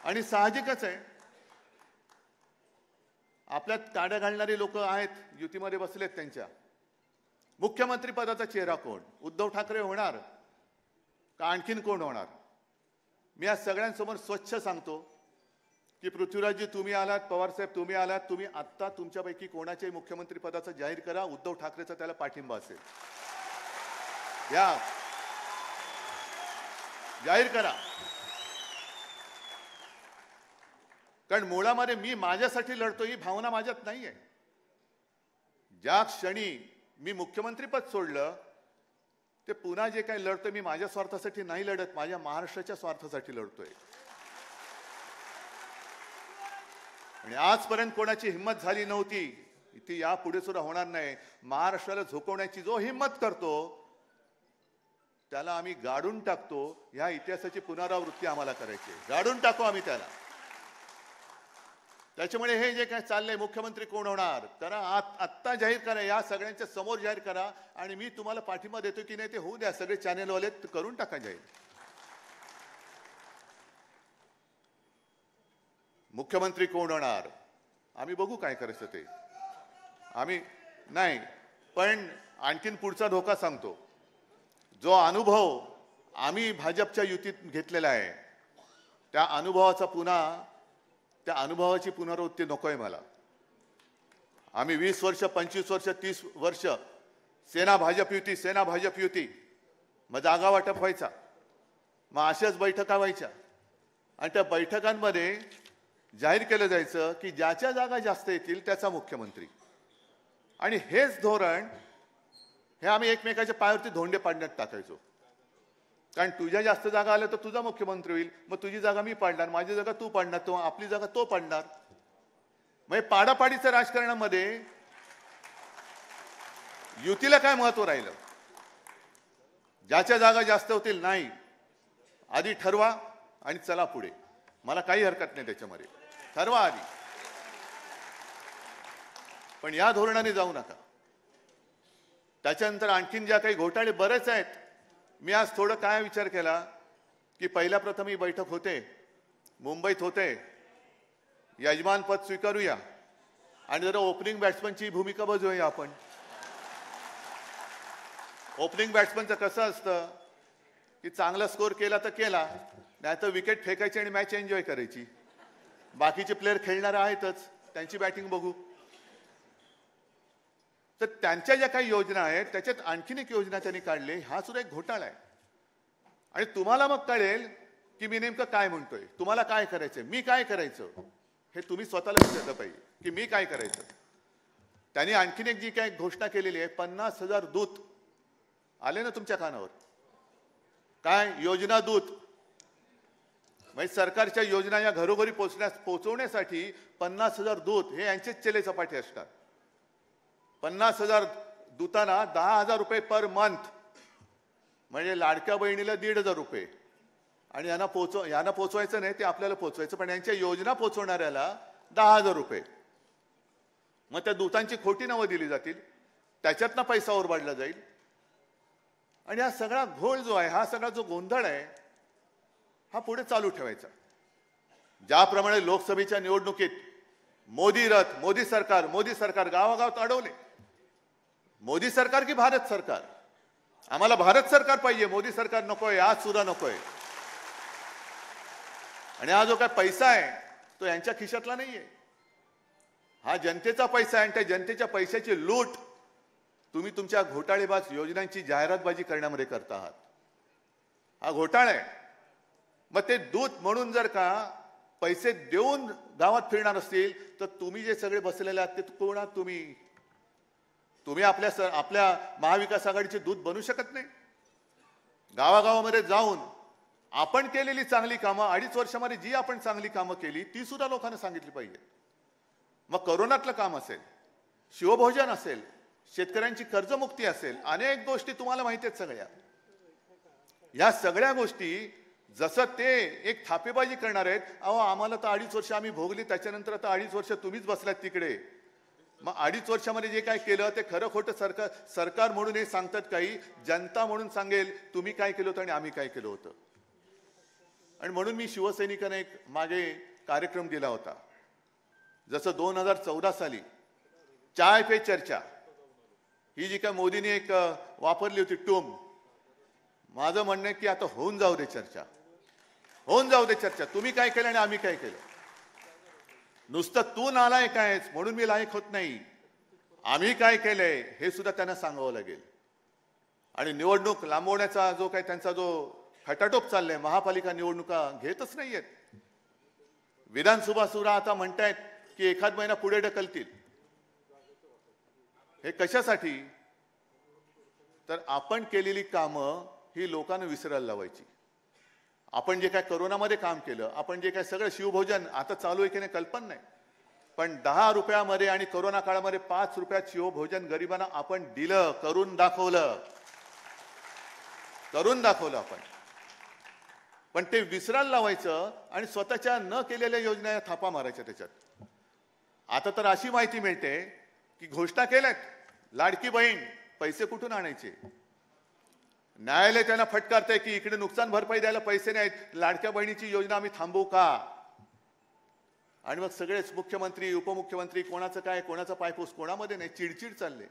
आणि साहजिकच आहे, आपल्यात काड्या घालणारी लोक आहेत, युतीमध्ये बसलेत, त्यांच्या मुख्यमंत्री पदाचा चेहरा कोण? उद्धव ठाकरे होणार का आणखीन कोण होणार? मी आज सगळ्यांसमोर स्वच्छ सांगतो की पृथ्वीराजजी तुम्ही आलात, पवारसाहेब तुम्ही आलात, तुम्ही आत्ता तुमच्यापैकी कोणाच्याही मुख्यमंत्री पदाचा जाहीर करा, उद्धव ठाकरेचा त्याला पाठिंबा असेल, या जाहीर करा. कारण मुळामध्ये मी माझ्यासाठी लढतो ही भावना माझ्यात नाहीये. ज्या क्षणी मी मुख्यमंत्रीपद सोडलं ते पुन्हा जे काही लढतोय मी माझ्या स्वार्थासाठी नाही लढत, माझ्या महाराष्ट्राच्या स्वार्थासाठी लढतोय. आणि आजपर्यंत कोणाची हिंमत झाली नव्हती, ती यापुढे सुद्धा होणार नाही. महाराष्ट्राला झोकवण्याची जो हिंमत करतो त्याला आम्ही गाडून टाकतो. ह्या इतिहासाची पुनरावृत्ती आम्हाला करायची, गाडून टाकू आम्ही त्याला. त्याच्यामुळे हे जे काय चाललंय, मुख्यमंत्री कोण होणार करा, आत्ता जाहीर करा, या सगळ्यांच्या समोर जाहीर करा. आणि मी तुम्हाला पाठिंबा देतो की नाही ते होऊ द्या, सगळे चॅनेलवाले करून टाका जाहीर. मुख्यमंत्री कोण होणार आम्ही बघू, काय करायचं ते आम्ही नाही. पण आणखीन पुढचा धोका सांगतो. जो अनुभव आम्ही भाजपच्या युतीत घेतलेला आहे, त्या अनुभवाची पुनरावृत्ती नकोय मला. आम्ही 20 वर्ष, 25 वर्ष, 30 वर्ष सेना भाजप युती, मग जागा वाटप व्हायचा, मग अशाच बैठका व्हायच्या आणि त्या बैठकांमध्ये जाहीर केलं जायचं की ज्याच्या जागा जास्त येतील त्याचा मुख्यमंत्री. आणि हेच धोरण हे आम्ही एकमेकाच्या पायावरती धोंडे पाडण्यात टाकायचो. कारण तुझ्या जास्त जागा आल्या तर तुझा मुख्यमंत्री होईल, मग तुझी जागा मी पाडणार, माझी जागा तू पाडणार, तो आपली जागा तो पाडणार. म्हणजे पाडापाडीच्या राजकारणामध्ये युतीला काय महत्व राहिलं? ज्याच्या जागा जास्त होतील नाही, आधी ठरवा आणि चला पुढे. मला काही हरकत नाही त्याच्यामध्ये, ठरवा आधी, पण या धोरणाने जाऊ नका. त्याच्यानंतर आणखीन ज्या काही घोटाळे बरेच आहेत. मी आज थोडं काय विचार केला की पहिल्या प्रथम ही बैठक होते, मुंबईत होते, यजमानपद स्वीकारूया आणि जरा ओपनिंग बॅट्समनची भूमिका बजावूया आपण. ओपनिंग बॅट्समनचं कसं असतं की चांगला स्कोर केला तर केला, नाही तर विकेट फेकायची आणि मॅच एन्जॉय करायची. बाकीचे प्लेयर खेळणारे आहेतच, त्यांची बॅटिंग बघू. तर त्यांच्या ज्या काही योजना आहेत त्याच्यात आणखीन एक योजना त्यांनी काढली, हा सुद्धा एक घोटाळा आहे. आणि तुम्हाला मग कळेल की मी नेमकं काय म्हणतोय, तुम्हाला काय करायचंय, मी काय करायचं, हे तुम्ही स्वतःला विचारलं पाहिजे की मी काय करायचं. त्यांनी आणखीन एक जी काही घोषणा केलेली आहे, 50,000 दूत आले ना तुमच्या कानावर, काय योजना दूत, म्हणजे सरकारच्या योजना या घरोघरी पोहोचवण्यासाठी 50,000 दूत हे यांचेच चेले चपाटे असतात. 50,000 दूतांना 10,000 रुपये पर मंथ, म्हणजे लाडक्या बहिणीला 1,500 रुपये. आणि यांना पोचवायचं नाही, ते आपल्याला पोचवायचं, पण यांच्या योजना पोचवणाऱ्याला 10,000 रुपये. मग त्या दूतांची खोटी नावं दिली जातील, त्याच्यातनं पैसा ओरबाडला जाईल. आणि हा सगळा घोळ जो आहे, हा सगळा जो गोंधळ आहे, हा पुढे चालू ठेवायचा. ज्याप्रमाणे लोकसभेच्या निवडणुकीत मोदी रथ, मोदी सरकार गावागावात अडवले. मोदी सरकार की भारत सरकार? आम्हाला भारत सरकार पाहिजे, मोदी सरकार नकोय, आज सुद्धा नकोय. आणि हा जो काय पैसा आहे तो यांच्या खिशातला नाहीये, हा जनतेचा पैसा आहे. आणि त्या जनतेच्या पैशाची लूट तुम्ही तुमच्या घोटाळेबाज योजनांची जाहिरातबाजी करण्यामध्ये करता आहात. हा घोटाळा आहे. मग ते दूत म्हणून जर का पैसे देऊन गावात फिरणार असतील तर तुम्ही जे सगळे बसलेले आहात ते कोण आहात? तुम्ही आपल्या महाविकास आघाडीचे दूत बनू शकत नाही. गावागावामध्ये जाऊन आपण केलेली चांगली कामं, 2.5 वर्षामध्ये जी आपण चांगली कामं केली ती सुद्धा लोकांना सांगितली पाहिजे. मग करोनातलं काम असेल, शिवभोजन असेल, शेतकऱ्यांची कर्जमुक्ती असेल, अनेक गोष्टी तुम्हाला माहिती आहेत सगळ्या. या सगळ्या गोष्टी जसं ते एक थापेबाजी करणार आहेत, अहो आम्हाला तर 2.5 वर्ष आम्ही भोगली, त्याच्यानंतर आता 2.5 वर्ष तुम्हीच बसलात तिकडे. मग 2.5 वर्षामध्ये जे काय केलं ते खरं खोटं सरकार म्हणून हे सांगतात, काही जनता म्हणून सांगेल तुम्ही काय केलं होतं आणि आम्ही काय केलं होतं. आणि म्हणून मी शिवसैनिकांना एक मागे कार्यक्रम दिला होता. जसं 2014 साली चाय पे चर्चा ही जी काय मोदींनी एक वापरली होती टूम, माझं म्हणणं आहे की आता होऊन जाऊ दे चर्चा, होऊन जाऊ दे चर्चा. तुम्ही काय केलं आणि आम्ही काय केलं. नुसतं तू नालायक आहेस म्हणून मी लायक होत नाही, आम्ही काय केलंय हे सुद्धा त्यांना सांगावं लागेल. आणि निवडणूक लांबवण्याचा जो काही त्यांचा जो खटाटोप चाललाय, महापालिका निवडणुका घेतच नाहीयेत. विधानसभा सुद्धा आता म्हणतायत की एखाद महिना पुढे ढकलतील. हे कशासाठी? तर आपण केलेली कामं ही लोकांना विसरायला लावायची. आपण जे काय कोरोनामध्ये काम केलं, आपण जे काय सगळं शिवभोजन आता चालू आहे की नाही कल्पना नाही, पण 10 रुपयामध्ये आणि कोरोना काळामध्ये 5 रुपयात शिवभोजन गरिबांना आपण दिलं, करून दाखवलं, करून दाखवलं आपण. पण ते विसरायला लावायचं आणि स्वतःच्या न केलेल्या योजना थापा मारायच्या त्याच्यात. आता तर अशी माहिती मिळते की घोषणा केल्यात, लाडकी बहीण पैसे कुठून आणायचे. न्यायालय त्यांना फटकारतंय की इकडे नुकसान भरपाई द्यायला पैसे नाहीत, लाडक्या बहिणीची योजना आम्ही थांबवू का. आणि मग सगळेच मुख्यमंत्री उपमुख्यमंत्री कोणाचं काय कोणाचा पायपूस कोणामध्ये नाही, चिडचिड चालले.